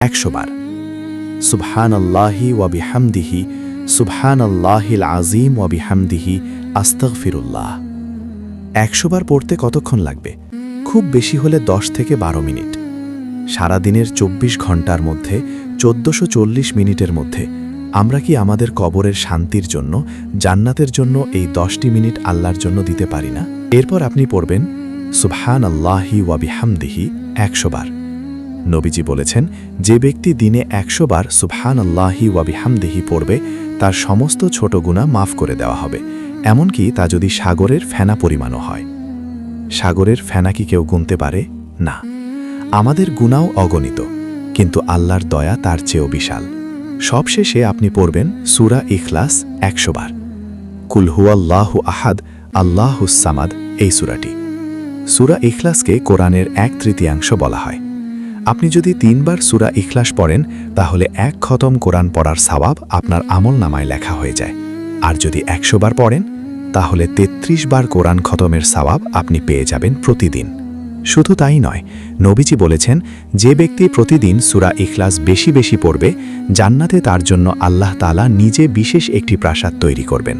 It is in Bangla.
100 বার। সুবহানাল্লাহি ওয়া বিহামদিহি, সুবহানাল্লাহিল আযীম ওয়া বিহামদিহি, আস্তাগফিরুল্লাহ। 100 বার পড়তে কতক্ষণ লাগবে? খুব বেশি হলে 10 থেকে 12 মিনিট। সারাদিনের 24 ঘন্টার মধ্যে 1440 মিনিটের মধ্যে আমরা কি আমাদের কবরের শান্তির জন্য, জান্নাতের জন্য এই 10টি মিনিট আল্লাহর জন্য দিতে পারি না? এরপর আপনি পড়বেন সুবহানাল্লাহি ওয়া বিহামদিহি 100 বার। নবীজি বলেছেন, যে ব্যক্তি দিনে 100 বার সুবহানাল্লাহি ওয়া বিহামদিহি পড়বে তার সমস্ত ছোট গুনাহ মাফ করে দেওয়া হবে, এমনকি তা যদি সাগরের ফেনা পরিমাণও হয়। সাগরের ফেনা কি কেউ গুনতে পারে? না। আমাদের গুনাও অগণিত, কিন্তু আল্লাহর দয়া তার চেয়েও বিশাল। সবশেষে আপনি পড়বেন সূরা ইখলাস 100 বার। কুল হুয়াল্লাহু আহাদ, আল্লাহুস সামাদ এই সূরাটি। সূরা ইখলাসকে কোরআনের 1/3 বলা হয়। আপনি যদি 3 বার সূরা ইখলাস পড়েন তাহলে 1 খতম কোরআন পড়ার সওয়াব আপনার আমলনামায় লেখা হয়ে যায়। আর যদি 100 বার পড়েন তাহলে 33 বার কোরআন খতমের সওয়াব আপনি পেয়ে যাবেন প্রতিদিন। শুধু তাই নয়, নবীজি বলেছেন, যে ব্যক্তি প্রতিদিন সূরা ইখলাস বেশি বেশি পড়বে, জান্নাতে তার জন্য আল্লাহ তাআলা নিজে বিশেষ একটি প্রাসাদ তৈরি করবেন।